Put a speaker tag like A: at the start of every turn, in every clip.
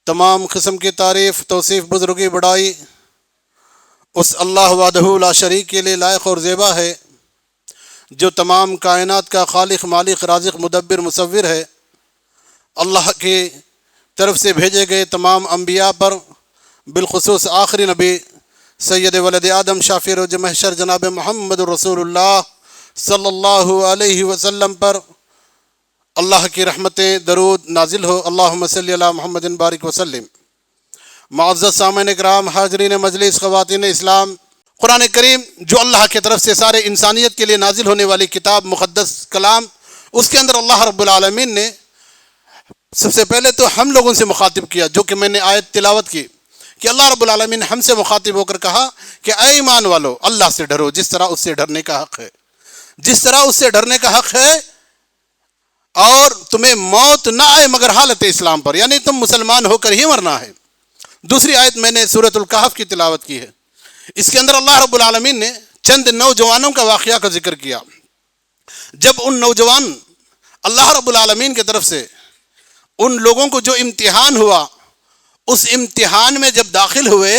A: تمام قسم کی تعریف توصیف بزرگی بڑائی اس اللہ وحدہ لا شریک کے لیے لائق اور زیبا ہے جو تمام کائنات کا خالق مالک رازق مدبر مصور ہے۔ اللہ کی طرف سے بھیجے گئے تمام انبیاء پر بالخصوص آخری نبی سید ولد آدم شافع روز محشر جناب محمد رسول اللہ صلی اللہ علیہ وسلم پر اللہ کی رحمتیں درود نازل ہو۔ اللہم صلی علی محمد بارک وسلم۔ معزز سامعین کرام، حاضرین مجلس، خواتین اسلام، قرآن کریم جو اللہ کی طرف سے سارے انسانیت کے لیے نازل ہونے والی کتاب مقدس کلام، اس کے اندر اللہ رب العالمین نے سب سے پہلے تو ہم لوگوں سے مخاطب کیا، جو کہ میں نے آیت تلاوت کی کہ اللہ رب العالمین نے ہم سے مخاطب ہو کر کہا کہ اے ایمان والو، اللہ سے ڈرو جس طرح اس سے ڈرنے کا حق ہے، جس طرح اس سے ڈرنے کا حق ہے، اور تمہیں موت نہ آئے مگر حالت اسلام پر، یعنی تم مسلمان ہو کر ہی مرنا ہے۔ دوسری آیت میں نے سورۃ الکہف کی تلاوت کی ہے، اس کے اندر اللہ رب العالمین نے چند نوجوانوں کا واقعہ کا ذکر کیا۔ جب ان نوجوان اللہ رب العالمین کی طرف سے ان لوگوں کو جو امتحان ہوا، اس امتحان میں جب داخل ہوئے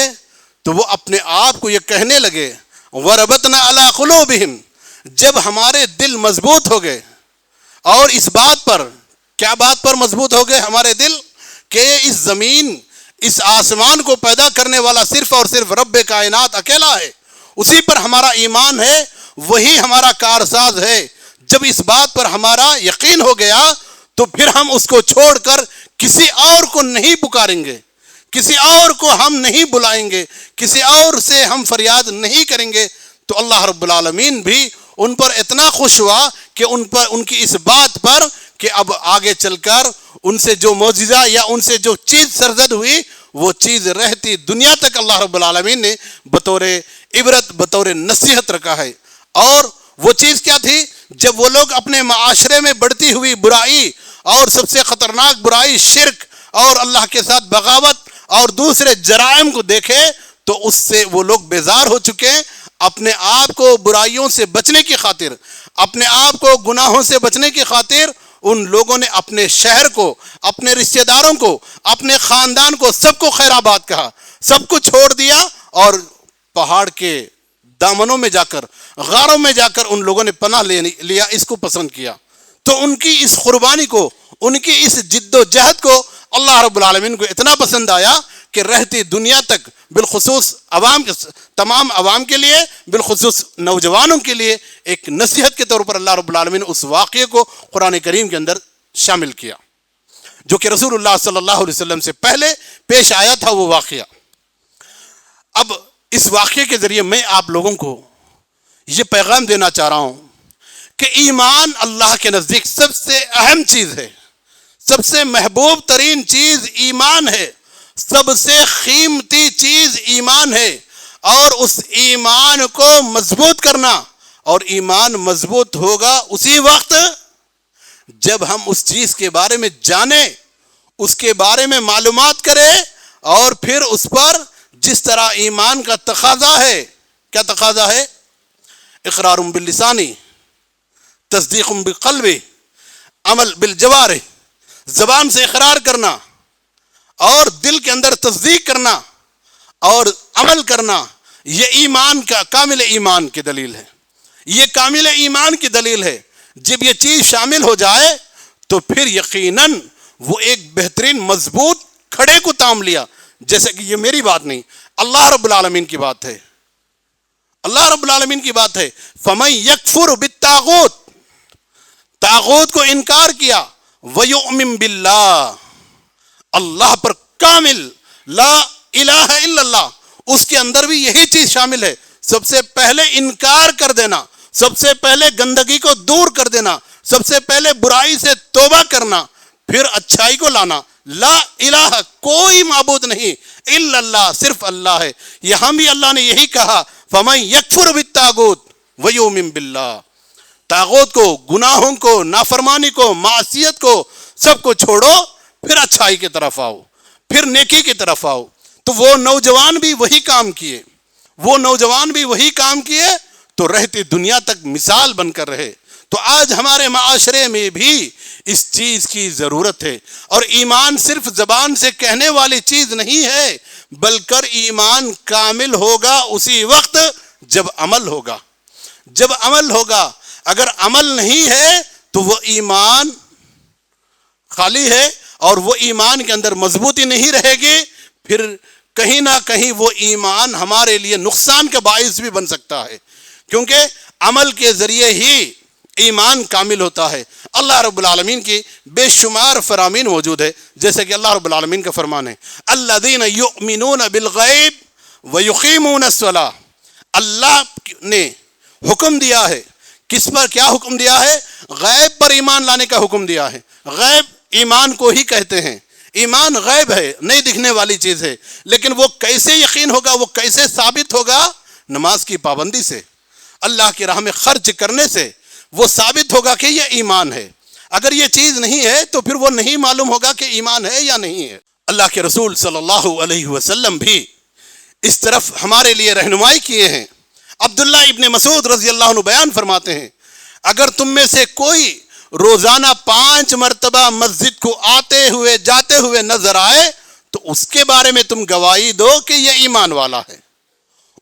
A: تو وہ اپنے آپ کو یہ کہنے لگے وَرَبَطْنَا عَلَىٰ قُلُوبِهِمْ، جب ہمارے دل مضبوط ہو گئے، اور اس بات پر، کیا بات پر مضبوط ہو گئے ہمارے دل، کہ اس زمین اس آسمان کو پیدا کرنے والا صرف اور صرف رب کائنات اکیلا ہے، اسی پر ہمارا ایمان ہے، وہی ہمارا کارساز ہے۔ جب اس بات پر ہمارا یقین ہو گیا تو پھر ہم اس کو چھوڑ کر کسی اور کو نہیں پکاریں گے، کسی اور کو ہم نہیں بلائیں گے، کسی اور سے ہم فریاد نہیں کریں گے۔ تو اللہ رب العالمین بھی ان پر اتنا خوش ہوا کہ ان کی اس بات پر کہ اب آگے چل کر ان سے جو معجزہ یا ان سے جو چیز سرزد ہوئی، وہ چیز رہتی دنیا تک اللہ رب العالمین نے بطور عبرت، بطور نصیحت رکھا ہے۔ اور وہ چیز کیا تھی؟ جب وہ لوگ اپنے معاشرے میں بڑھتی ہوئی برائی، اور سب سے خطرناک برائی شرک اور اللہ کے ساتھ بغاوت اور دوسرے جرائم کو دیکھے تو اس سے وہ لوگ بیزار ہو چکے۔ اپنے آپ کو برائیوں سے بچنے کی خاطر، اپنے آپ کو گناہوں سے بچنے کی خاطر ان لوگوں نے اپنے شہر کو، اپنے رشتہ داروں کو، اپنے خاندان کو، سب کو خیر آباد کہا، سب کو چھوڑ دیا، اور پہاڑ کے دامنوں میں جا کر، غاروں میں جا کر ان لوگوں نے پناہ لیا، اس کو پسند کیا۔ تو ان کی اس قربانی کو، ان کی اس جد و جہد کو اللہ رب العالمین کو اتنا پسند آیا کہ رہتی دنیا تک، بالخصوص تمام عوام کے لیے، بالخصوص نوجوانوں کے لیے ایک نصیحت کے طور پر اللہ رب العالمین نے اس واقعے کو قرآن کریم کے اندر شامل کیا، جو کہ رسول اللہ صلی اللہ علیہ وسلم سے پہلے پیش آیا تھا وہ واقعہ۔ اب اس واقعے کے ذریعے میں آپ لوگوں کو یہ پیغام دینا چاہ رہا ہوں کہ ایمان اللہ کے نزدیک سب سے اہم چیز ہے، سب سے محبوب ترین چیز ایمان ہے، سب سے قیمتی چیز ایمان ہے، اور اس ایمان کو مضبوط کرنا، اور ایمان مضبوط ہوگا اسی وقت جب ہم اس چیز کے بارے میں جانیں، اس کے بارے میں معلومات کریں، اور پھر اس پر جس طرح ایمان کا تقاضا ہے، کیا تقاضا ہے؟ اقرار باللسانی، تصدیق بالقلب، عمل بالجوارح، زبان سے اقرار کرنا اور دل کے اندر تصدیق کرنا اور عمل کرنا، یہ ایمان کا، کامل ایمان کی دلیل ہے، یہ کامل ایمان کی دلیل ہے۔ جب یہ چیز شامل ہو جائے تو پھر یقیناً وہ ایک بہترین مضبوط کھڑے کو تام لیا، جیسے کہ یہ میری بات نہیں، اللہ رب العالمین کی بات ہے، اللہ رب العالمین کی بات ہے۔ فَمَن يَكْفُرْ بِالطَّاغُوتِ، طاغوت کو انکار کیا، وَيُؤْمِن بِاللَّهِ، اللہ پر کامل لا الہ الا اللہ، اس کے اندر بھی یہی چیز شامل ہے۔ سب سے پہلے انکار کر دینا، سب سے پہلے گندگی کو دور کر دینا، سب سے پہلے برائی سے توبہ کرنا، پھر اچھائی کو لانا۔ لا الہ، کوئی معبود نہیں، الا اللہ، صرف اللہ ہے۔ یہاں بھی اللہ نے یہی کہا فَمَن يَكْفُرْ بِالطَّاغُوتِ وَيُؤْمِن بِاللَّهِ، طاغوت کو، گناہوں کو، نافرمانی کو، معصیت کو، سب کو چھوڑو، پھر اچھائی کی طرف آؤ، پھر نیکی کی طرف آؤ۔ تو وہ نوجوان بھی وہی کام کیے، وہ نوجوان بھی وہی کام کیے، تو رہتی دنیا تک مثال بن کر رہے۔ تو آج ہمارے معاشرے میں بھی اس چیز کی ضرورت ہے. اور ایمان صرف زبان سے کہنے والی چیز نہیں ہے، بلکہ ایمان کامل ہوگا اسی وقت جب عمل ہوگا. جب عمل ہوگا. اگر عمل نہیں ہے تو وہ ایمان خالی ہے، اور وہ ایمان کے اندر مضبوطی نہیں رہے گی. پھر کہیں نہ کہیں وہ ایمان ہمارے لیے نقصان کا باعث بھی بن سکتا ہے، کیونکہ عمل کے ذریعے ہی ایمان کامل ہوتا ہے. اللہ رب العالمین کی بے شمار فرامین موجود ہے، جیسے کہ اللہ رب العالمین کا فرمان ہے الذین یؤمنون بالغیب ویقیمون الصلاۃ. اللہ نے حکم دیا ہے، کس پر کیا حکم دیا ہے؟ غیب پر ایمان لانے کا حکم دیا ہے. غیب ایمان کو ہی کہتے ہیں. ایمان غیب ہے، نہیں دکھنے والی چیز ہے، لیکن وہ کیسے یقین ہوگا، وہ کیسے ثابت ہوگا؟ نماز کی پابندی سے، اللہ کی راہ میں خرچ کرنے سے وہ ثابت ہوگا کہ یہ ایمان ہے. اگر یہ چیز نہیں ہے تو پھر وہ نہیں معلوم ہوگا کہ ایمان ہے یا نہیں ہے. اللہ کے رسول صلی اللہ علیہ وسلم بھی اس طرف ہمارے لیے رہنمائی کیے ہیں. عبداللہ ابن مسعود رضی اللہ عنہ بیان فرماتے ہیں اگر تم میں سے کوئی روزانہ 5 مرتبہ مسجد کو آتے ہوئے جاتے ہوئے نظر آئے تو اس کے بارے میں تم گواہی دو کہ یہ ایمان والا ہے.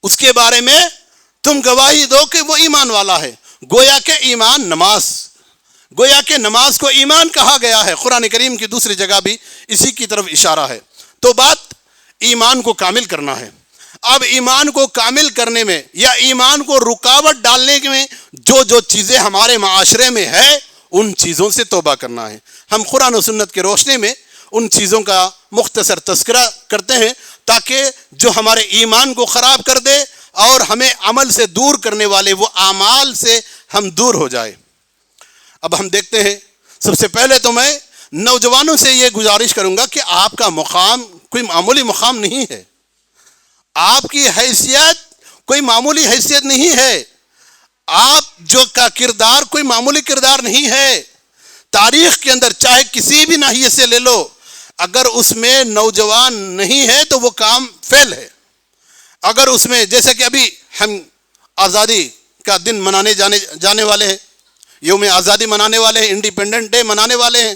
A: اس کے بارے میں تم گواہی دو کہ وہ ایمان والا ہے. گویا کہ ایمان نماز، گویا کہ نماز کو ایمان کہا گیا ہے. قرآن کریم کی دوسری جگہ بھی اسی کی طرف اشارہ ہے. تو بات ایمان کو کامل کرنا ہے. اب ایمان کو کامل کرنے میں یا ایمان کو رکاوٹ ڈالنے میں جو چیزیں ہمارے معاشرے میں ہے ان چیزوں سے توبہ کرنا ہے. ہم قرآن و سنت کے روشنی میں ان چیزوں کا مختصر تذکرہ کرتے ہیں تاکہ جو ہمارے ایمان کو خراب کر دے اور ہمیں عمل سے دور کرنے والے وہ اعمال سے ہم دور ہو جائے. اب ہم دیکھتے ہیں، سب سے پہلے تو میں نوجوانوں سے یہ گزارش کروں گا کہ آپ کا مقام کوئی معمولی مقام نہیں ہے. آپ کی حیثیت کوئی معمولی حیثیت نہیں ہے. آپ جو کا کردار کوئی معمولی کردار نہیں ہے. تاریخ کے اندر چاہے کسی بھی ناحیے سے لے لو، اگر اس میں نوجوان نہیں ہے تو وہ کام فیل ہے. اگر اس میں جیسے کہ ابھی ہم آزادی کا دن منانے جانے والے ہیں، یوم آزادی منانے والے ہیں، انڈیپینڈنٹ ڈے منانے والے ہیں.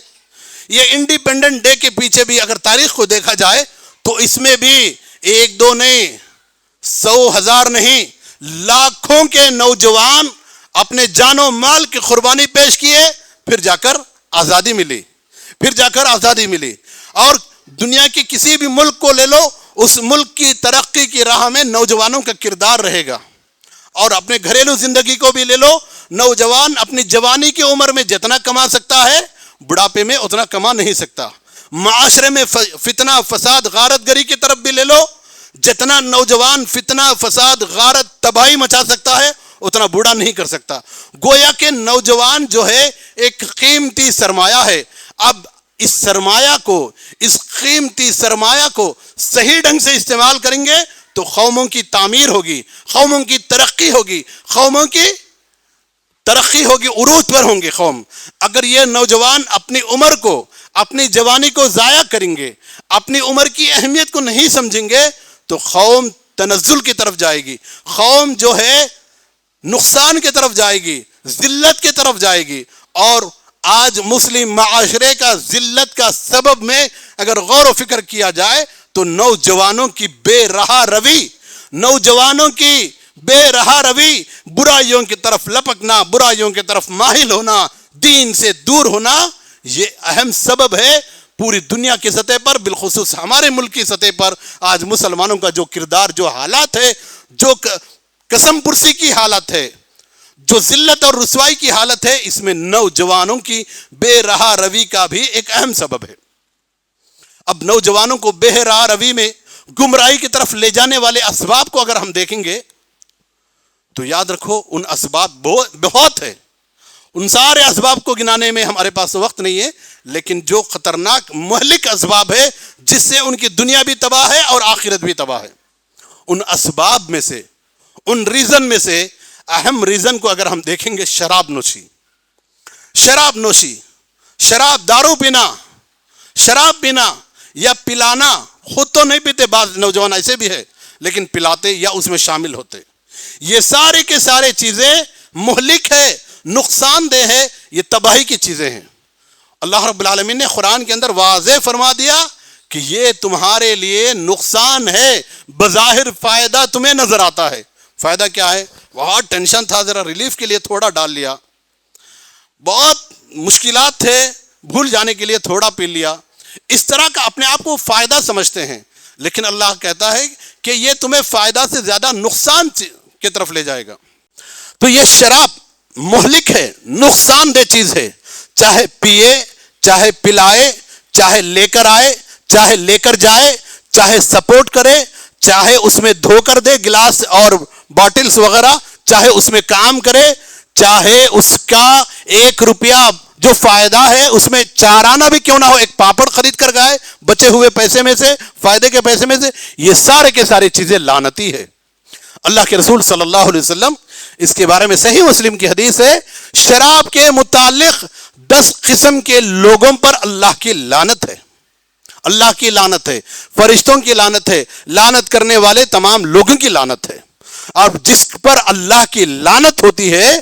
A: یہ انڈیپینڈنٹ ڈے کے پیچھے بھی اگر تاریخ کو دیکھا جائے تو اس میں بھی 1-2 نہیں، 100,000 نہیں، لاکھوں کے نوجوان اپنے جان و مال کی قربانی پیش کیے، پھر جا کر آزادی ملی، پھر جا کر آزادی ملی. اور دنیا کے کسی بھی ملک کو لے لو، اس ملک کی ترقی کی راہ میں نوجوانوں کا کردار رہے گا. اور اپنے گھریلو زندگی کو بھی لے لو، نوجوان اپنی جوانی کی عمر میں جتنا کما سکتا ہے بڑھاپے میں اتنا کما نہیں سکتا. معاشرے میں فتنہ فساد غارت گری کی طرف بھی لے لو، جتنا نوجوان فتنہ فساد غارت تباہی مچا سکتا ہے اتنا بوڑھا نہیں کر سکتا. گویا کہ نوجوان جو ہے ایک قیمتی سرمایہ ہے. اب اس سرمایہ کو، اس قیمتی سرمایہ کو صحیح ڈھنگ سے استعمال کریں گے تو قوموں کی تعمیر ہوگی، قوموں کی ترقی ہوگی، قوموں کی ترقی ہوگی، عروج پر ہوں گے قوم. اگر یہ نوجوان اپنی عمر کو، اپنی جوانی کو ضائع کریں گے، اپنی عمر کی اہمیت کو نہیں سمجھیں گے تو قوم تنزل کی طرف جائے گی، قوم جو ہے نقصان کی طرف جائے گی، ذلت کی طرف جائے گی. اور آج مسلم معاشرے کا ذلت کا سبب میں اگر غور و فکر کیا جائے تو نوجوانوں کی بے رہا روی، نوجوانوں کی بے رہا روی، برائیوں کی طرف لپکنا، برائیوں کی طرف مائل ہونا، دین سے دور ہونا، یہ اہم سبب ہے. پوری دنیا کی سطح پر، بالخصوص ہمارے ملک کی سطح پر آج مسلمانوں کا جو کردار، جو حالات ہے، جو قسم پرسی کی حالت ہے، جو ذلت اور رسوائی کی حالت ہے، اس میں نوجوانوں کی بے رہا روی کا بھی ایک اہم سبب ہے. اب نوجوانوں کو بے رہا روی میں گمراہی کی طرف لے جانے والے اسباب کو اگر ہم دیکھیں گے تو یاد رکھو ان اسباب بہت ہے. ان سارے اسباب کو گنانے میں ہمارے پاس وقت نہیں ہے، لیکن جو خطرناک مہلک اسباب ہے جس سے ان کی دنیا بھی تباہ ہے اور آخرت بھی تباہ ہے، ان اسباب میں سے، ان ریزن میں سے اہم ریزن کو اگر ہم دیکھیں گے، شراب نوشی. شراب نوشی، شراب، دارو پینا، شراب پینا یا پلانا. خود تو نہیں پیتے، بعض نوجوان ایسے بھی ہے، لیکن پلاتے یا اس میں شامل ہوتے. یہ سارے کے سارے چیزیں مہلک ہے، نقصان دہ ہے، یہ تباہی کی چیزیں ہیں۔ اللہ رب العالمین نے قرآن کے اندر واضح فرما دیا کہ یہ تمہارے لیے نقصان ہے، بظاہر فائدہ تمہیں نظر آتا ہے۔ فائدہ کیا ہے؟ بہت ٹینشن تھا، ذرا ریلیف کے لیے تھوڑا ڈال لیا، بہت مشکلات تھے، بھول جانے کے لیے تھوڑا پی لیا، اس طرح کا اپنے آپ کو فائدہ سمجھتے ہیں، لیکن اللہ کہتا ہے کہ یہ تمہیں فائدہ سے زیادہ نقصان کی طرف لے جائے گا۔ تو یہ شراب مہلک ہے، نقصان دہ چیز ہے، چاہے پیے، چاہے پلائے، چاہے لے کر آئے، چاہے لے کر جائے، چاہے سپورٹ کرے، چاہے اس میں دھو کر دے گلاس اور باٹلز وغیرہ، چاہے اس میں کام کرے، چاہے اس کا 1 روپیہ جو فائدہ ہے اس میں 4 آنا بھی کیوں نہ ہو، ایک پاپڑ خرید کر گائے بچے ہوئے پیسے میں سے، فائدے کے پیسے میں سے، یہ سارے کے سارے چیزیں لعنتی ہے۔ اللہ کے رسول صلی اللہ علیہ وسلم اس کے بارے میں صحیح مسلم کی حدیث ہے، شراب کے متعلق 10 قسم کے لوگوں پر اللہ کی لعنت ہے، اللہ کی لعنت ہے، فرشتوں کی لعنت ہے، لعنت کرنے والے تمام لوگوں کی لعنت ہے۔ اور جس پر اللہ کی لعنت ہوتی ہے،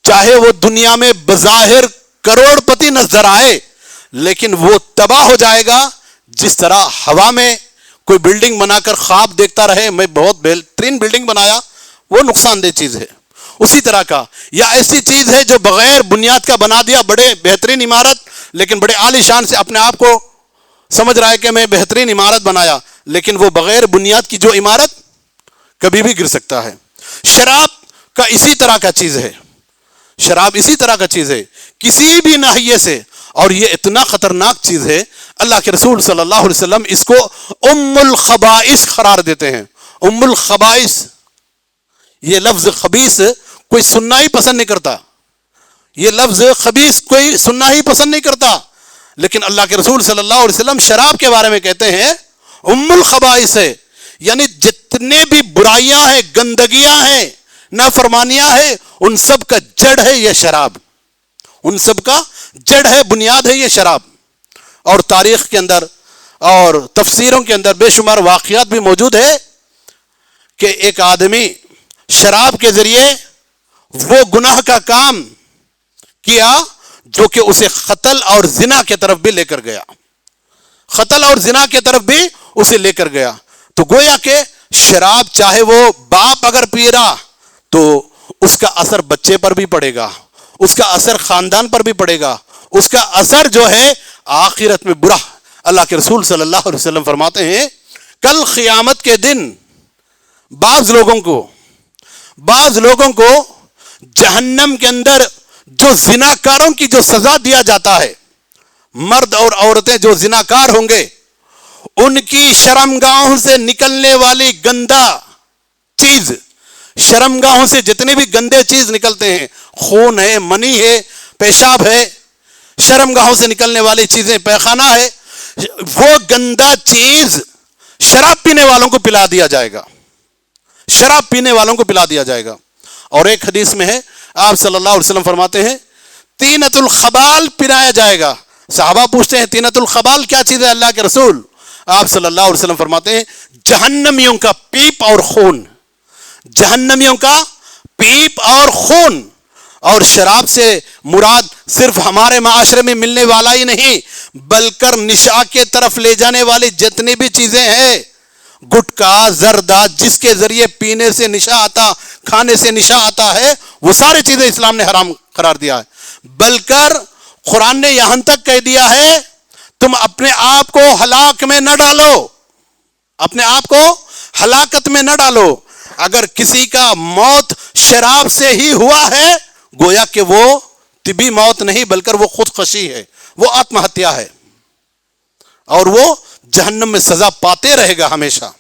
A: چاہے وہ دنیا میں بظاہر کروڑ پتی نظر آئے، لیکن وہ تباہ ہو جائے گا، جس طرح ہوا میں کوئی بلڈنگ بنا کر خواب دیکھتا رہے میں بہت بہترین بلڈنگ بنایا، وہ نقصان دہ چیز ہے۔ اسی طرح کا یا ایسی چیز ہے جو بغیر بنیاد کا بنا دیا، بڑے بہترین عمارت، لیکن بڑے عالی شان سے اپنے آپ کو سمجھ رہا ہے کہ میں بہترین عمارت بنایا، لیکن وہ بغیر بنیاد کی جو عمارت کبھی بھی گر سکتا ہے۔ شراب کا اسی طرح کا چیز ہے، شراب اسی طرح کا چیز ہے کسی بھی ناحیے سے، اور یہ اتنا خطرناک چیز ہے اللہ کے رسول صلی اللہ علیہ وسلم اس کو ام الخبائث قرار دیتے ہیں۔ ام الخبائث، یہ لفظ خبیث کوئی سننا ہی پسند نہیں کرتا، یہ لفظ خبیث کوئی سننا ہی پسند نہیں کرتا، لیکن اللہ کے رسول صلی اللہ علیہ وسلم شراب کے بارے میں کہتے ہیں ام الخبائث ہے، یعنی جتنے بھی برائیاں ہیں، گندگیاں ہیں، نافرمانیاں ہیں، ان سب کا جڑ ہے یہ شراب، ان سب کا جڑ ہے، بنیاد ہے یہ شراب۔ اور تاریخ کے اندر اور تفسیروں کے اندر بے شمار واقعات بھی موجود ہے کہ ایک آدمی شراب کے ذریعے وہ گناہ کا کام کیا جو کہ اسے قتل اور زنا کی طرف بھی لے کر گیا، قتل اور زنا کی طرف بھی اسے لے کر گیا۔ تو گویا کہ شراب چاہے وہ باپ اگر پی رہا تو اس کا اثر بچے پر بھی پڑے گا، اس کا اثر خاندان پر بھی پڑے گا، اس کا اثر جو ہے آخرت میں برا۔ اللہ کے رسول صلی اللہ علیہ وسلم فرماتے ہیں کل قیامت کے دن بعض لوگوں کو جہنم کے اندر جو زناکاروں کی جو سزا دیا جاتا ہے، مرد اور عورتیں جو زناکار ہوں گے ان کی شرمگاہوں سے نکلنے والی گندا چیز، شرمگاہوں سے جتنے بھی گندے چیز نکلتے ہیں، خون ہے، منی ہے، پیشاب ہے، شرمگاہوں سے نکلنے والی چیزیں، پیخانہ ہے، وہ گندا چیز شراب پینے والوں کو پلا دیا جائے گا، شراب پینے والوں کو پلا دیا جائے گا۔ اور ایک حدیث میں ہے آپ صلی اللہ علیہ وسلم فرماتے ہیں طینۃ الخبال پلایا جائے گا۔ صحابہ پوچھتے ہیں طینۃ الخبال کیا چیز ہے اللہ کے رسول؟ آپ صلی اللہ علیہ وسلم فرماتے ہیں جہنمیوں کا پیپ اور خون، جہنمیوں کا پیپ اور خون۔ اور شراب سے مراد صرف ہمارے معاشرے میں ملنے والا ہی نہیں، بلکہ نشا کے طرف لے جانے والی جتنی بھی چیزیں ہیں، گٹکا، زردہ، جس کے ذریعے پینے سے نشا آتا، کھانے سے نشا آتا ہے، وہ ساری چیزیں اسلام نے حرام قرار دیا ہے۔ بلکہ قرآن نے یہاں تک کہہ دیا ہے تم اپنے آپ کو ہلاک میں نہ ڈالو، اپنے آپ کو ہلاکت میں نہ ڈالو۔ اگر کسی کا موت شراب سے ہی ہوا ہے، گویا کہ وہ طبی موت نہیں بلکہ وہ خودکشی ہے، وہ آتم ہتیا ہے، اور وہ جہنم میں سزا پاتے رہے گا ہمیشہ۔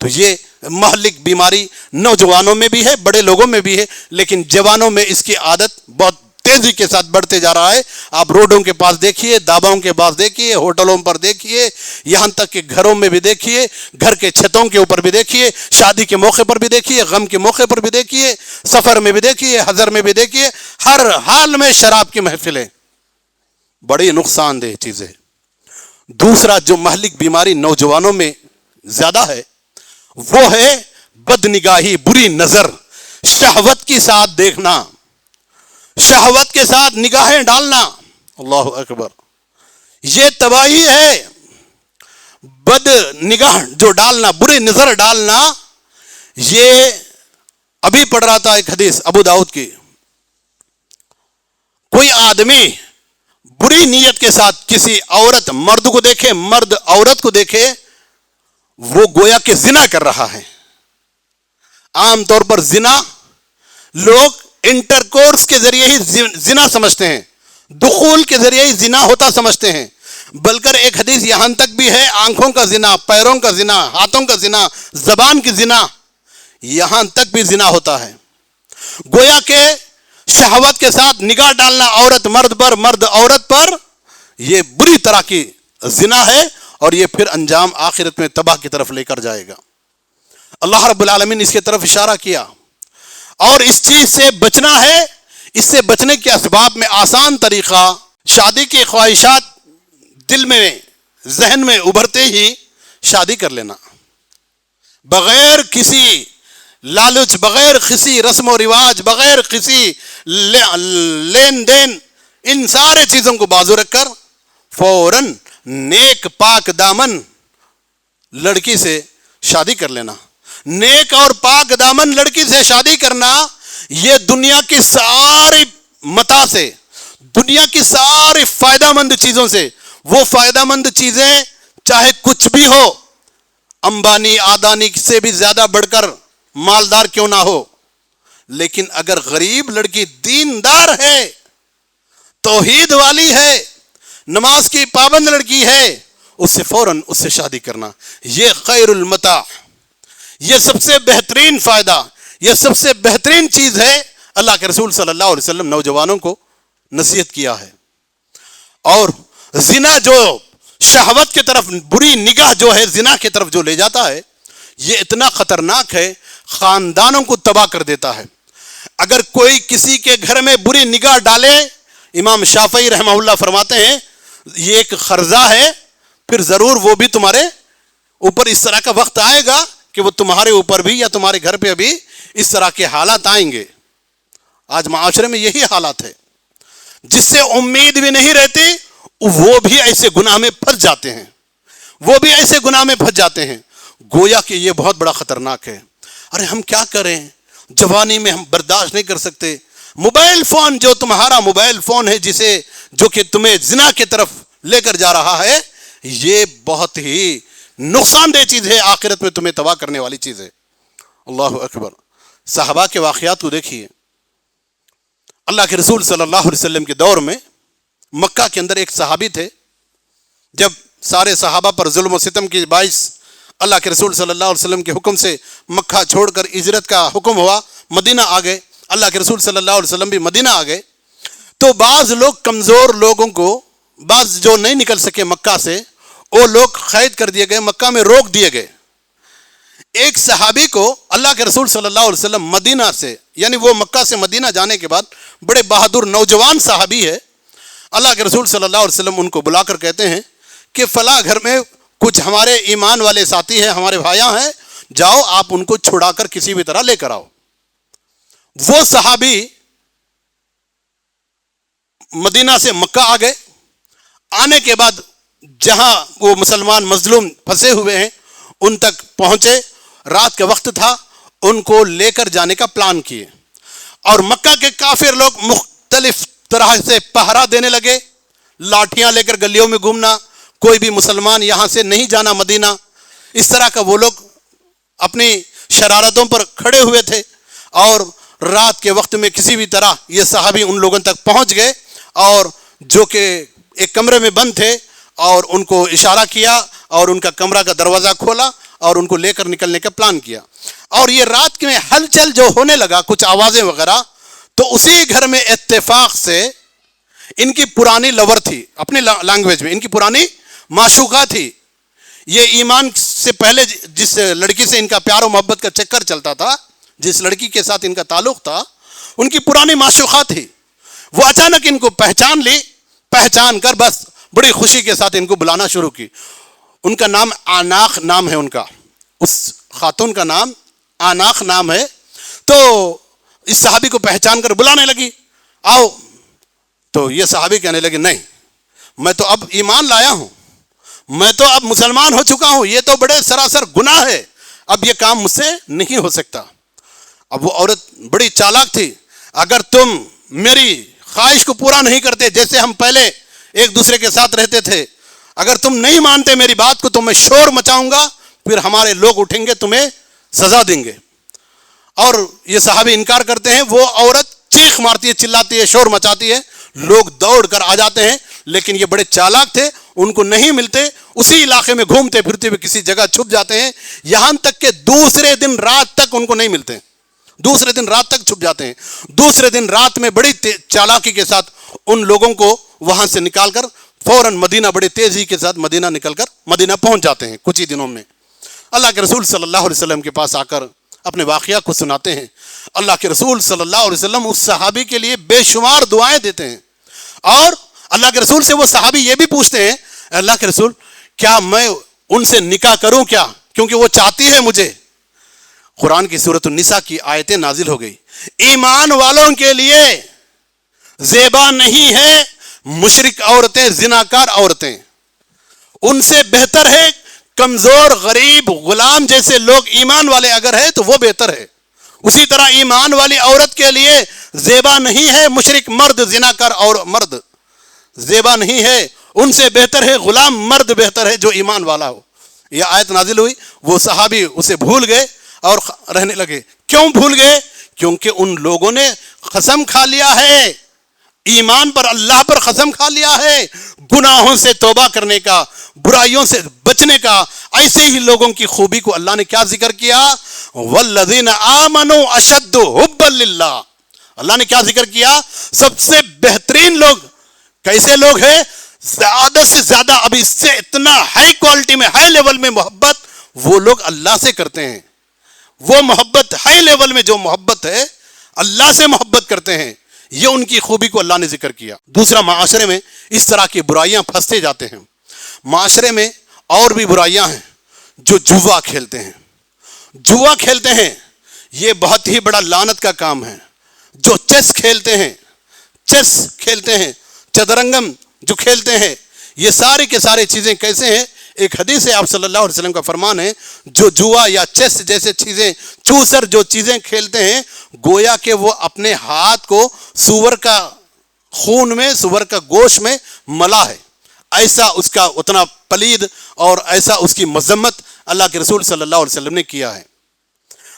A: تو یہ مہلک بیماری نوجوانوں میں بھی ہے، بڑے لوگوں میں بھی ہے، لیکن جوانوں میں اس کی عادت بہت تیزی کے ساتھ بڑھتے جا رہا ہے۔ آپ روڈوں کے پاس دیکھیے، دھابوں کے پاس دیکھیے، ہوٹلوں پر دیکھیے، یہاں تک کہ گھروں میں بھی دیکھیے، گھر کے چھتوں کے اوپر بھی دیکھیے، شادی کے موقع پر بھی دیکھیے، غم کے موقع پر بھی دیکھیے، سفر میں بھی دیکھیے، حضر میں بھی دیکھیے، ہر حال میں شراب کی محفلیں، بڑی نقصان دہ چیزیں۔ دوسرا جو مہلک بیماری نوجوانوں میں زیادہ ہے وہ ہے بد نگاہی، بری نظر، شہوت کی ساتھ دیکھنا۔ شہوت کے ساتھ نگاہیں ڈالنا، اللہ اکبر، یہ تباہی ہے۔ بد نگاہ جو ڈالنا، بری نظر ڈالنا، یہ ابھی پڑھ رہا تھا ایک حدیث ابو داؤد کی، کوئی آدمی بری نیت کے ساتھ کسی عورت مرد کو دیکھے، مرد عورت کو دیکھے، وہ گویا کہ زنا کر رہا ہے۔ عام طور پر زنا لوگ انٹر کورس کے ذریعے ہی زنا سمجھتے ہیں، دخول کے ذریعے ہی زنا ہوتا سمجھتے ہیں، بلکہ ایک حدیث یہاں تک بھی ہے، آنکھوں کا زنا، پیروں کا زنا، ہاتھوں کا زنا، زبان کی زنا، یہاں تک بھی زنا ہوتا ہے۔ گویا کہ شہوت کے ساتھ نگاہ ڈالنا عورت مرد پر، مرد عورت پر، یہ بری طرح کی زنا ہے، اور یہ پھر انجام آخرت میں تباہ کی طرف لے کر جائے گا۔ اللہ رب العالمین نے اس کی طرف اشارہ کیا، اور اس چیز سے بچنا ہے۔ اس سے بچنے کے اسباب میں آسان طریقہ، شادی کی خواہشات دل میں، ذہن میں ابھرتے ہی شادی کر لینا، بغیر کسی لالچ، بغیر کسی رسم و رواج، بغیر کسی لین دین، ان سارے چیزوں کو بازو رکھ کر فوراً نیک پاک دامن لڑکی سے شادی کر لینا۔ نیک اور پاک دامن لڑکی سے شادی کرنا، یہ دنیا کی ساری متاع سے، دنیا کی ساری فائدہ مند چیزوں سے، وہ فائدہ مند چیزیں چاہے کچھ بھی ہو، امبانی آدانی سے بھی زیادہ بڑھ کر مالدار کیوں نہ ہو، لیکن اگر غریب لڑکی دیندار ہے، توحید والی ہے، نماز کی پابند لڑکی ہے، اس سے فوراً اس سے شادی کرنا، یہ خیر المتاع، یہ سب سے بہترین فائدہ، یہ سب سے بہترین چیز ہے۔ اللہ کے رسول صلی اللہ علیہ وسلم نوجوانوں کو نصیحت کیا ہے۔ اور زنا جو شہوت کی طرف، بری نگاہ جو ہے زنا کی طرف جو لے جاتا ہے، یہ اتنا خطرناک ہے، خاندانوں کو تباہ کر دیتا ہے۔ اگر کوئی کسی کے گھر میں بری نگاہ ڈالے، امام شافعی رحمہ اللہ فرماتے ہیں یہ ایک قرضہ ہے، پھر ضرور وہ بھی تمہارے اوپر اس طرح کا وقت آئے گا کہ وہ تمہارے اوپر بھی یا تمہارے گھر پہ بھی اس طرح کے حالات آئیں گے۔ آج معاشرے میں یہی حالات ہے، جس سے امید بھی نہیں رہتی، وہ بھی ایسے گناہ میں پھنس جاتے ہیں، وہ بھی ایسے گناہ میں پھنس جاتے ہیں۔ گویا کہ یہ بہت بڑا خطرناک ہے۔ ارے ہم کیا کریں، جوانی میں ہم برداشت نہیں کر سکتے۔ موبائل فون، جو تمہارا موبائل فون ہے، جو کہ تمہیں زنا کی طرف لے کر جا رہا ہے، یہ بہت ہی نقصان دہ چیز ہے، آخرت میں تمہیں تباہ کرنے والی چیز ہے۔ اللہ اکبر۔ صحابہ کے واقعات کو دیکھیے، اللہ کے رسول صلی اللہ علیہ وسلم کے دور میں مکہ کے اندر ایک صحابی تھے، جب سارے صحابہ پر ظلم و ستم کی باعث اللہ کے رسول صلی اللہ علیہ وسلم کے حکم سے مکہ چھوڑ کر ہجرت کا حکم ہوا، مدینہ آ گئے، اللہ کے رسول صلی اللہ علیہ وسلم بھی مدینہ آ گئے، تو بعض لوگ کمزور لوگوں کو، بعض جو نہیں نکل سکے مکہ سے، وہ لوگ قید کر دیے گئے، مکہ میں روک دیے گئے۔ ایک صحابی کو اللہ کے رسول صلی اللہ علیہ وسلم مدینہ سے، یعنی وہ مکہ سے مدینہ جانے کے بعد بڑے بہادر نوجوان صحابی ہے، اللہ کے رسول صلی اللہ علیہ وسلم ان کو بلا کر کہتے ہیں کہ فلاں گھر میں کچھ ہمارے ایمان والے ساتھی ہیں، ہمارے بھائیاں ہیں، جاؤ آپ ان کو چھڑا کر کسی بھی طرح لے کر آؤ۔ وہ صحابی مدینہ سے مکہ آ گئے، آنے کے بعد جہاں وہ مسلمان مظلوم پھنسے ہوئے ہیں ان تک پہنچے، رات کا وقت تھا، ان کو لے کر جانے کا پلان کیے، اور مکہ کے کافر لوگ مختلف طرح سے پہرا دینے لگے، لاٹھیاں لے کر گلیوں میں گھومنا، کوئی بھی مسلمان یہاں سے نہیں جانا مدینہ، اس طرح کا وہ لوگ اپنی شرارتوں پر کھڑے ہوئے تھے، اور رات کے وقت میں کسی بھی طرح یہ صحابی ان لوگوں تک پہنچ گئے، اور جو کہ ایک کمرے میں بند تھے، اور ان کو اشارہ کیا اور ان کا کمرہ کا دروازہ کھولا اور ان کو لے کر نکلنے کا پلان کیا، اور یہ رات میں ہلچل جو ہونے لگا، کچھ آوازیں وغیرہ، تو اسی گھر میں اتفاق سے ان کی پرانی لور تھی، اپنی لینگویج میں ان کی پرانی معشوقہ تھی، یہ ایمان سے پہلے جس لڑکی سے ان کا پیار و محبت کا چکر چلتا تھا، جس لڑکی کے ساتھ ان کا تعلق تھا، ان کی پرانی معشوقہ تھی، وہ اچانک ان کو پہچان لی، پہچان کر بس بڑی خوشی کے ساتھ ان کو بلانا شروع کی۔ ان کا نام آناخ نام ہے، ان کا، اس خاتون کا نام آناخ نام ہے، تو اس صحابی کو پہچان کر بلانے لگی، آؤ. تو یہ صحابی کہنے لگے نہیں، میں تو اب ایمان لایا ہوں، میں تو اب مسلمان ہو چکا ہوں، یہ تو بڑے سراسر گناہ ہے، اب یہ کام مجھ سے نہیں ہو سکتا. اب وہ عورت بڑی چالاک تھی، اگر تم میری خواہش کو پورا نہیں کرتے، جیسے ہم پہلے ایک دوسرے کے ساتھ رہتے تھے، اگر تم نہیں مانتے میری بات کو تو میں شور مچاؤں گا، پھر ہمارے لوگ اٹھیں گے تمہیں سزا دیں گے. اور یہ صحابی انکار کرتے ہیں. وہ عورت چیخ مارتی ہے، چلاتی ہے، شور مچاتی ہے، لوگ دوڑ کر آ جاتے ہیں، لیکن یہ بڑے چالاک تھے، ان کو نہیں ملتے، اسی علاقے میں گھومتے پھرتے ہوئے کسی جگہ چھپ جاتے ہیں، یہاں تک کہ دوسرے دن رات تک ان کو نہیں ملتے، دوسرے دن رات تک چھپ جاتے ہیں. دوسرے دن رات میں بڑی چالاکی کے ساتھ ان لوگوں کو وہاں سے نکال کر فوراً مدینہ بڑی تیزی کے ساتھ مدینہ نکل کر مدینہ پہنچ جاتے ہیں کچھ ہی دنوں میں. اللہ کے رسول صلی اللہ علیہ وسلم کے پاس آ کر اپنے واقعہ کو سناتے ہیں. اللہ کے رسول صلی اللہ علیہ وسلم اس صحابی کے لیے بے شمار دعائیں دیتے ہیں، اور اللہ کے رسول سے وہ صحابی یہ بھی پوچھتے ہیں اللہ کے رسول کیا میں ان سے نکاح کروں کیا، کیونکہ وہ چاہتی ہے مجھے. قرآن کی سورۃ النساء کی آیتیں نازل ہو گئی. ایمان والوں کے لیے زیبا نہیں ہے مشرک عورتیں، زناکار عورتیں، ان سے بہتر ہے کمزور غریب غلام جیسے لوگ ایمان والے اگر ہے تو وہ بہتر ہے. اسی طرح ایمان والی عورت کے لیے زیبا نہیں ہے مشرک مرد، زناکار اور مرد زیبا نہیں ہے، ان سے بہتر ہے غلام مرد بہتر ہے جو ایمان والا ہو. یہ آیت نازل ہوئی، وہ صحابی اسے بھول گئے اور رہنے لگے. کیوں بھول گئے؟ کیونکہ ان لوگوں نے قسم کھا لیا ہے، ایمان پر اللہ پر قسم کھا لیا ہے، گناہوں سے توبہ کرنے کا، برائیوں سے بچنے کا. ایسے ہی لوگوں کی خوبی کو اللہ نے کیا ذکر کیا؟ والذین آمنوا اشد حبا للہ. اللہ نے کیا ذکر کیا؟ سب سے بہترین لوگ کیسے لوگ ہیں؟ زیادہ سے زیادہ، اب اس سے اتنا ہائی کوالٹی میں، ہائی لیول میں محبت وہ لوگ اللہ سے کرتے ہیں. وہ محبت ہائی لیول میں جو محبت ہے اللہ سے محبت کرتے ہیں، یہ ان کی خوبی کو اللہ نے ذکر کیا. دوسرا، معاشرے میں اس طرح کی برائیاں پھنستے جاتے ہیں. معاشرے میں اور بھی برائیاں ہیں، جو جوا کھیلتے ہیں. جوا کھیلتے ہیں، یہ بہت ہی بڑا لعنت کا کام ہے. جو چیس کھیلتے ہیں، چیس کھیلتے ہیں، چدرنگم جو کھیلتے ہیں، یہ ساری کے سارے چیزیں کیسے ہیں؟ ایک حدیث ہے آپ صلی اللہ علیہ وسلم کا فرمان ہے، جو جوا یا چیس جیسے چیزیں، چوسر جو چیزیں کھیلتے ہیں، گویا کہ وہ اپنے ہاتھ کو سور کا خون میں، سور کا گوشت میں ملا ہے. ایسا اس کا اتنا پلید اور ایسا اس کی مذمت اللہ کے رسول صلی اللہ علیہ وسلم نے کیا ہے.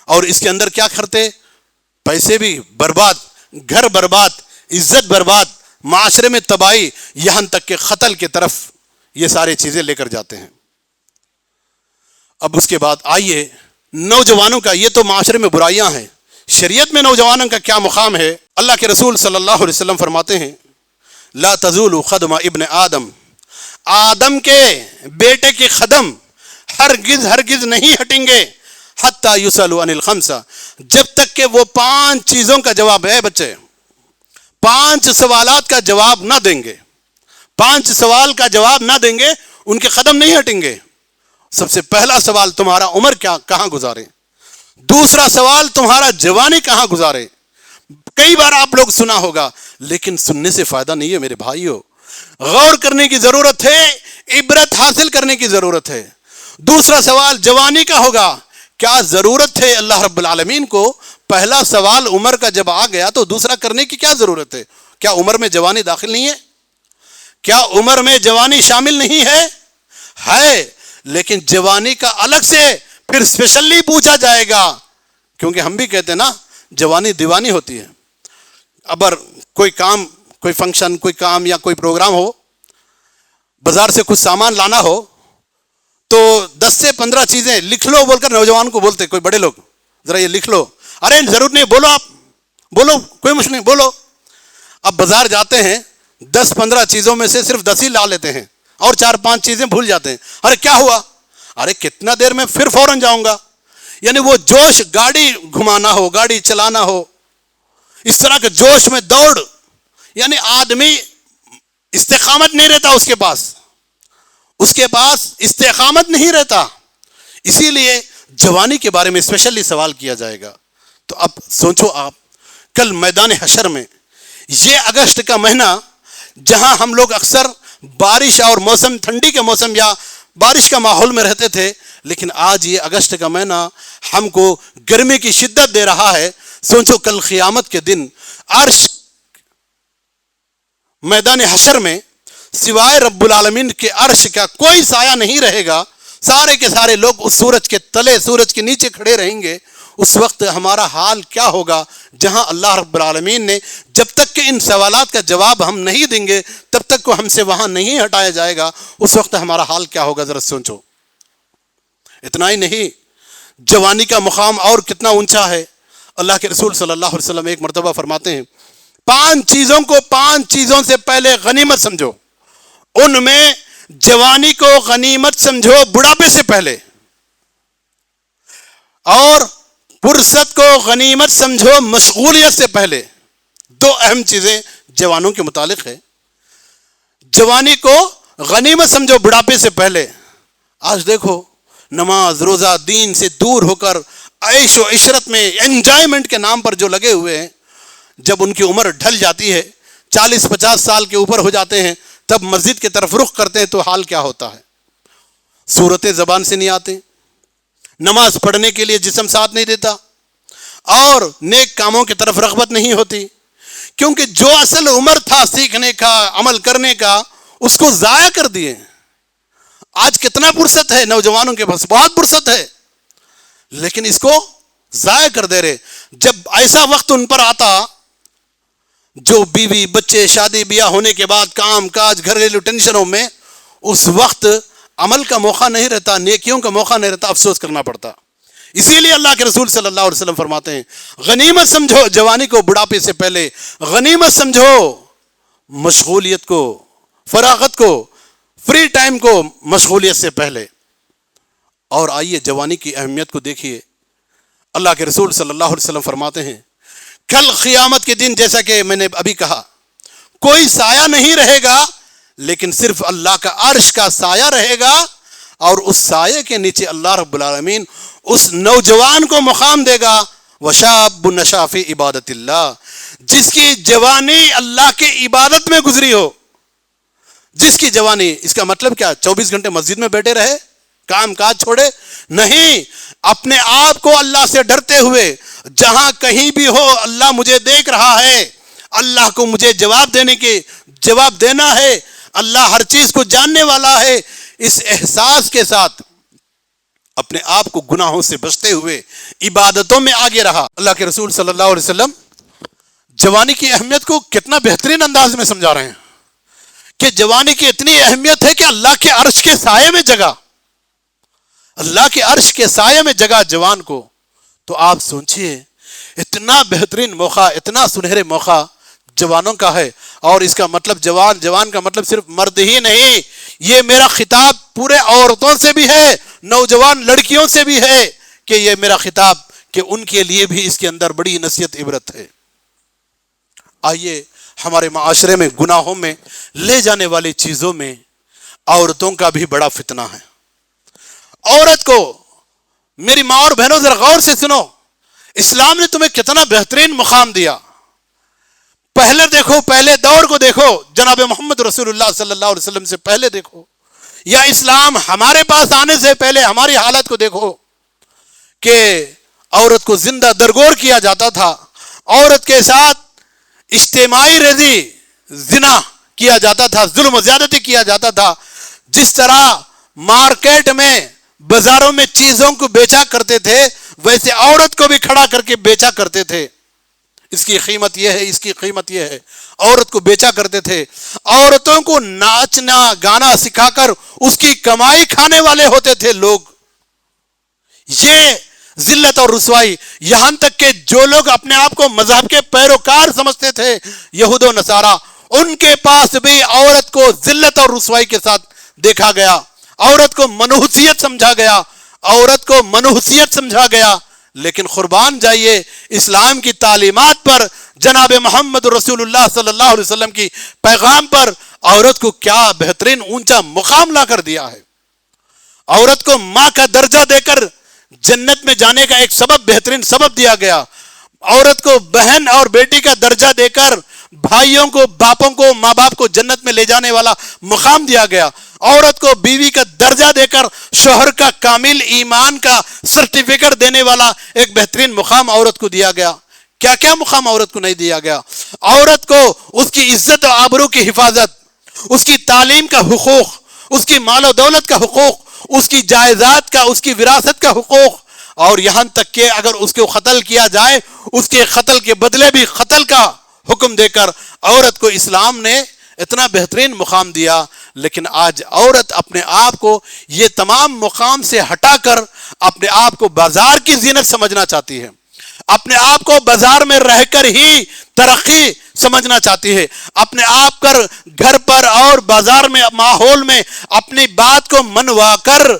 A: اور اس کے اندر کیا کرتے؟ پیسے بھی برباد، گھر برباد، عزت برباد، معاشرے میں تباہی، یہاں تک کہ قتل کی طرف یہ ساری چیزیں لے کر جاتے ہیں. اب اس کے بعد آئیے نوجوانوں کا، یہ تو معاشرے میں برائیاں ہیں، شریعت میں نوجوانوں کا کیا مقام ہے؟ اللہ کے رسول صلی اللہ علیہ وسلم فرماتے ہیں لا تزول قدم ابن آدم، آدم کے بیٹے کے قدم ہرگز ہرگز نہیں ہٹیں گے حتی یسألوا عن الخمس، جب تک کہ وہ 5 چیزوں کا جواب ہے. بچے 5 سوالات کا جواب نہ دیں گے، 5 سوال کا جواب نہ دیں گے، ان کے قدم نہیں ہٹیں گے. سب سے پہلا سوال تمہارا عمر کہاں گزارے، دوسرا سوال تمہارا جوانی کہاں گزارے. کئی بار آپ لوگ سنا ہوگا، لیکن سننے سے فائدہ نہیں ہے میرے بھائیو، غور کرنے کی ضرورت ہے، عبرت حاصل کرنے کی ضرورت ہے. دوسرا سوال جوانی کا ہوگا، کیا ضرورت ہے اللہ رب العالمین کو؟ پہلا سوال عمر کا جب آ گیا تو دوسرا کرنے کی کیا ضرورت ہے؟ کیا عمر میں جوانی داخل نہیں ہے؟ کیا عمر میں جوانی شامل نہیں ہے؟ ہے، لیکن جوانی کا الگ سے پھر اسپیشلی پوچھا جائے گا، کیونکہ ہم بھی کہتے ہیں نا جوانی دیوانی ہوتی ہے. اگر کوئی کام، کوئی فنکشن، کوئی کام یا کوئی پروگرام ہو، بازار سے کچھ سامان لانا ہو تو 10 سے 15 چیزیں لکھ لو بول کر نوجوان کو بولتے کوئی بڑے لوگ، ذرا یہ لکھ لو. ارے ضرور نہیں، بولو، آپ بولو، کوئی مشکل نہیں، بولو. اب بازار جاتے ہیں، 10-15 چیزوں میں سے صرف 10 ہی لا لیتے ہیں اور 4-5 چیزیں بھول جاتے ہیں. ارے کیا ہوا؟ ارے کتنا دیر میں پھر فوراً جاؤں گا. یعنی وہ جوش، گاڑی گھمانا ہو، گاڑی چلانا ہو، اس طرح کے جوش میں دوڑ، یعنی آدمی استقامت نہیں رہتا اس کے پاس استقامت نہیں رہتا. اسی لیے جوانی کے بارے میں اسپیشلی سوال کیا جائے گا. تو اب سوچو آپ، کل میدان حشر میں یہ اگست کا مہینہ جہاں ہم لوگ اکثر بارش اور موسم ٹھنڈی کے موسم یا بارش کا ماحول میں رہتے تھے، لیکن آج یہ اگست کا مہینہ ہم کو گرمی کی شدت دے رہا ہے۔ سوچو کل قیامت کے دن عرش میدان حشر میں سوائے رب العالمین کے عرش کا کوئی سایہ نہیں رہے گا، سارے کے سارے لوگ اس سورج کے تلے سورج کے نیچے کھڑے رہیں گے۔ اس وقت ہمارا حال کیا ہوگا؟ جہاں اللہ رب العالمین نے جب تک کہ ان سوالات کا جواب ہم نہیں دیں گے تب تک کو ہم سے وہاں نہیں ہٹایا جائے گا، اس وقت ہمارا حال کیا ہوگا ذرا سوچو۔ اتنا ہی نہیں، جوانی کا مقام اور کتنا اونچا ہے۔ اللہ کے رسول صلی اللہ علیہ وسلم ایک مرتبہ فرماتے ہیں 5 چیزوں کو 5 چیزوں سے پہلے غنیمت سمجھو، ان میں جوانی کو غنیمت سمجھو بڑھاپے سے پہلے، اور فرصت کو غنیمت سمجھو مشغولیت سے پہلے۔ 2 اہم چیزیں جوانوں کے متعلق ہے۔ جوانی کو غنیمت سمجھو بڑھاپے سے پہلے۔ آج دیکھو نماز روزہ دین سے دور ہو کر عیش و عشرت میں انجوائمنٹ کے نام پر جو لگے ہوئے ہیں، جب ان کی عمر ڈھل جاتی ہے 40-50 سال کے اوپر ہو جاتے ہیں تب مسجد کی طرف رخ کرتے ہیں تو حال کیا ہوتا ہے؟ صورتیں زبان سے نہیں آتے، نماز پڑھنے کے لیے جسم ساتھ نہیں دیتا، اور نیک کاموں کی طرف رغبت نہیں ہوتی، کیونکہ جو اصل عمر تھا سیکھنے کا عمل کرنے کا اس کو ضائع کر دیے۔ آج کتنا فرصت ہے نوجوانوں کے پاس، بہت فرصت ہے، لیکن اس کو ضائع کر دے رہے۔ جب ایسا وقت ان پر آتا جو بیوی بچے شادی بیاہ ہونے کے بعد کام کاج گھریلو ٹینشنوں میں، اس وقت عمل کا موقع نہیں رہتا، نیکیوں کا موقع نہیں رہتا، افسوس کرنا پڑتا۔ اسی لیے اللہ کے رسول صلی اللہ علیہ وسلم فرماتے ہیں غنیمت سمجھو جوانی کو بڑھاپے سے پہلے، غنیمت سمجھو مشغولیت کو، فراغت کو، فری ٹائم کو مشغولیت سے پہلے۔ اور آئیے جوانی کی اہمیت کو دیکھیے۔ اللہ کے رسول صلی اللہ علیہ وسلم فرماتے ہیں کل قیامت کے دن جیسا کہ میں نے ابھی کہا کوئی سایہ نہیں رہے گا، لیکن صرف اللہ کا عرش کا سایہ رہے گا، اور اس سایے کے نیچے اللہ رب العالمین اس نوجوان کو مقام دے گا وشاب نشا فی عبادت اللہ، جس کی جوانی اللہ کی عبادت میں گزری ہو۔ جس کی جوانی، اس کا مطلب کیا 24 گھنٹے مسجد میں بیٹھے رہے، کام کاج چھوڑے؟ نہیں، اپنے آپ کو اللہ سے ڈرتے ہوئے جہاں کہیں بھی ہو اللہ مجھے دیکھ رہا ہے، اللہ کو مجھے جواب دینا ہے، اللہ ہر چیز کو جاننے والا ہے، اس احساس کے ساتھ اپنے آپ کو گناہوں سے بچتے ہوئے عبادتوں میں آگے رہا۔ اللہ کے رسول صلی اللہ علیہ وسلم جوانی کی اہمیت کو کتنا بہترین انداز میں سمجھا رہے ہیں کہ جوانی کی اتنی اہمیت ہے کہ اللہ کے عرش کے سائے میں جگہ، اللہ کے عرش کے سائے میں جگہ جوان کو۔ تو آپ سوچئے اتنا بہترین موقع، اتنا سنہرے موقع جوانوں کا ہے، اور اس کا مطلب جوان کا مطلب صرف مرد ہی نہیں، یہ میرا خطاب پورے عورتوں سے بھی ہے، نوجوان لڑکیوں سے بھی ہے، کہ یہ میرا خطاب کہ ان کے لیے بھی اس کے اندر بڑی نصیحت عبرت ہے۔ آئیے ہمارے معاشرے میں گناہوں میں لے جانے والی چیزوں میں عورتوں کا بھی بڑا فتنہ ہے۔ عورت کو، میری ماں اور بہنوں ذرا غور سے سنو، اسلام نے تمہیں کتنا بہترین مقام دیا۔ پہلے دور کو دیکھو، جناب محمد رسول اللہ صلی اللہ علیہ وسلم سے پہلے دیکھو، یا اسلام ہمارے پاس آنے سے پہلے ہماری حالت کو دیکھو کہ عورت کو زندہ درگور کیا جاتا تھا، عورت کے ساتھ اجتماعی ریزی زنا کیا جاتا تھا، ظلم و زیادتی کیا جاتا تھا۔ جس طرح مارکیٹ میں بازاروں میں چیزوں کو بیچا کرتے تھے، ویسے عورت کو بھی کھڑا کر کے بیچا کرتے تھے۔ اس کی قیمت یہ ہے، اس کی قیمت یہ ہے، عورت کو بیچا کرتے تھے۔ عورتوں کو ناچنا گانا سکھا کر اس کی کمائی کھانے والے ہوتے تھے لوگ۔ یہ ذلت اور رسوائی، یہاں تک کہ جو لوگ اپنے آپ کو مذہب کے پیروکار سمجھتے تھے، یہود و نصارہ، ان کے پاس بھی عورت کو ذلت اور رسوائی کے ساتھ دیکھا گیا، عورت کو منحوسیت سمجھا گیا، عورت کو منحوسیت سمجھا گیا۔ لیکن قربان جائیے اسلام کی تعلیمات پر، جناب محمد رسول اللہ صلی اللہ علیہ وسلم کی پیغام پر عورت کو کیا بہترین اونچا مقام لا کر دیا ہے۔ عورت کو ماں کا درجہ دے کر جنت میں جانے کا ایک بہترین سبب دیا گیا۔ عورت کو بہن اور بیٹی کا درجہ دے کر بھائیوں کو، باپوں کو، ماں باپ کو جنت میں لے جانے والا مقام دیا گیا. عورت کو بیوی کا درجہ دے کر شوہر کا کامل ایمان کا سرٹیفکیٹ دینے والا ایک بہترین مقام عورت کو دیا گیا. کیا کیا مقام عورت کو نہیں دیا گیا؟ عورت کو اس کی عزت و آبرو کی حفاظت، اس کی تعلیم کا حقوق، اس کی مال و دولت کا حقوق، اس کی جائیداد کا، اس کی وراثت کا حقوق، اور یہاں تک کہ اگر اس کو قتل کیا جائے اس کے قتل کے بدلے بھی قتل کا حکم دے کر عورت کو اسلام نے اتنا بہترین مقام دیا. لیکن آج عورت اپنے آپ کو یہ تمام مقام سے ہٹا کر اپنے آپ کو بازار کی زینت سمجھنا چاہتی ہے، اپنے آپ کو بازار میں رہ کر ہی ترقی سمجھنا چاہتی ہے، اپنے آپ کر گھر پر اور بازار میں ماحول میں اپنی بات کو منوا کر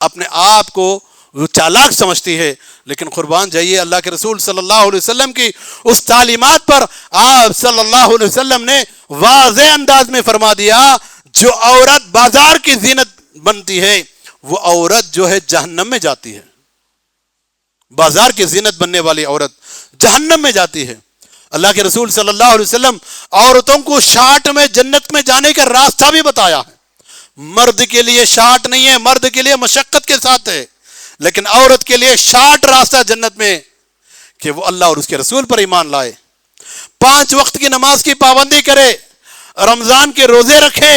A: اپنے آپ کو وہ چالاک سمجھتی ہے. لیکن قربان جائیے اللہ کے رسول صلی اللہ علیہ وسلم کی اس تعلیمات پر آپ صلی اللہ علیہ وسلم نے واضح انداز میں فرما دیا، جو عورت بازار کی زینت بنتی ہے وہ عورت جو ہے جہنم میں جاتی ہے. بازار کی زینت بننے والی عورت جہنم میں جاتی ہے. اللہ کے رسول صلی اللہ علیہ وسلم عورتوں کو شارٹ میں جنت میں جانے کا راستہ بھی بتایا ہے. مرد کے لیے شارٹ نہیں ہے، مرد کے لیے مشقت کے ساتھ ہے، لیکن عورت کے لیے شارٹ راستہ جنت میں کہ وہ اللہ اور اس کے رسول پر ایمان لائے، 5 وقت کی نماز کی پابندی کرے، رمضان کے روزے رکھے،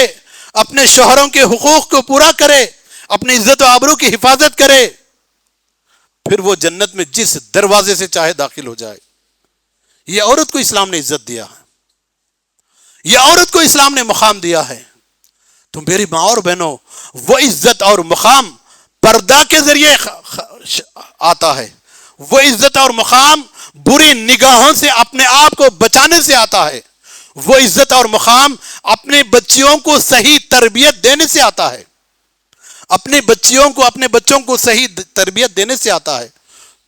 A: اپنے شوہروں کے حقوق کو پورا کرے، اپنی عزت و آبرو کی حفاظت کرے، پھر وہ جنت میں جس دروازے سے چاہے داخل ہو جائے. یہ عورت کو اسلام نے عزت دیا ہے، یہ عورت کو اسلام نے مقام دیا ہے. تو میری ماں اور بہنوں، وہ عزت اور مقام پردہ کے ذریعے آتا ہے، وہ عزت اور مقام بری نگاہوں سے اپنے آپ کو بچانے سے آتا ہے، وہ عزت اور مقام اپنے بچیوں کو صحیح تربیت دینے سے آتا ہے، اپنے بچوں کو صحیح تربیت دینے سے آتا ہے.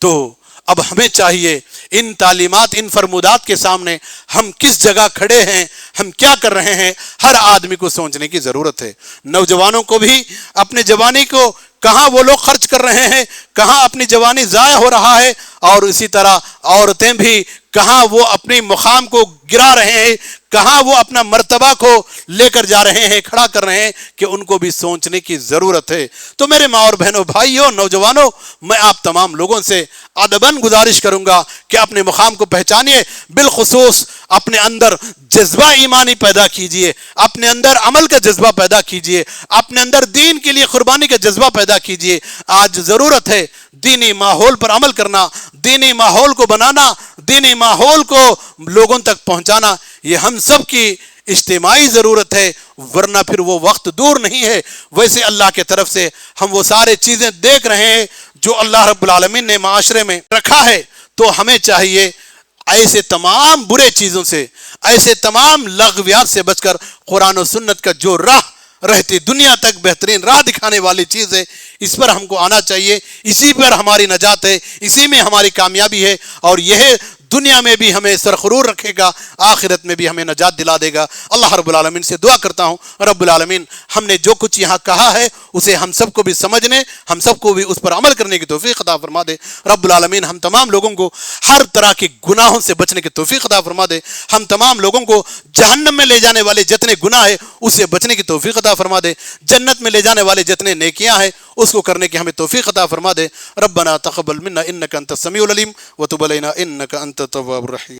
A: تو اب ہمیں چاہیے ان تعلیمات، ان فرمودات کے سامنے ہم کس جگہ کھڑے ہیں، ہم کیا کر رہے ہیں، ہر آدمی کو سوچنے کی ضرورت ہے. نوجوانوں کو بھی اپنے جوانی کو کہاں وہ لوگ خرچ کر رہے ہیں، کہاں اپنی جوانی ضائع ہو رہا ہے، اور اسی طرح عورتیں بھی کہاں وہ اپنی مقام کو گرا رہے ہیں، کہاں وہ اپنا مرتبہ کو لے کر جا رہے ہیں، کھڑا کر رہے ہیں، کہ ان کو بھی سوچنے کی ضرورت ہے. تو میرے ماں اور بہنوں، بھائیوں، نوجوانوں، میں آپ تمام لوگوں سے ادباً گزارش کروں گا کہ اپنے مقام کو پہچانیے، بالخصوص اپنے اندر جذبہ ایمانی پیدا کیجئے، اپنے اندر عمل کا جذبہ پیدا کیجئے، اپنے اندر دین کے لیے قربانی کا جذبہ پیدا کیجئے. آج ضرورت ہے دینی ماحول پر عمل کرنا، دینی ماحول کو بنانا، دینی ماحول کو لوگوں تک پہنچانا. یہ ہم سب کی اجتماعی ضرورت ہے، ورنہ پھر وہ وقت دور نہیں ہے. ویسے اللہ کے طرف سے ہم وہ سارے چیزیں دیکھ رہے ہیں جو اللہ رب العالمین نے معاشرے میں رکھا ہے. تو ہمیں چاہیے ایسے تمام برے چیزوں سے، ایسے تمام لغویات سے بچ کر قرآن و سنت کا جو راہ رہتی دنیا تک بہترین راہ دکھانے والی چیز ہے، اس پر ہم کو آنا چاہیے. اسی پر ہماری نجات ہے، اسی میں ہماری کامیابی ہے، اور یہ دنیا میں بھی ہمیں سرخرور رکھے گا، آخرت میں بھی ہمیں نجات دلا دے گا. اللہ رب العالمین سے دعا کرتا ہوں، رب العالمین ہم نے جو کچھ یہاں کہا ہے اسے ہم سب کو بھی سمجھنے، ہم سب کو بھی اس پر عمل کرنے کی توفیق عطا فرما دے. رب العالمین ہم تمام لوگوں کو ہر طرح کے گناہوں سے بچنے کی توفیق عطا فرما دے. ہم تمام لوگوں کو جہنم میں لے جانے والے جتنے گناہ ہیں اس سے بچنے کی توفیق عطا فرما دے. جنت میں لے جانے والے جتنے نیکیاں ہیں اس کو کرنے کی ہمیں توفیق عطا فرما دے. ربنا تقبل منا انک انت السمیع العلیم وتب علینا انک انت التواب الرحیم.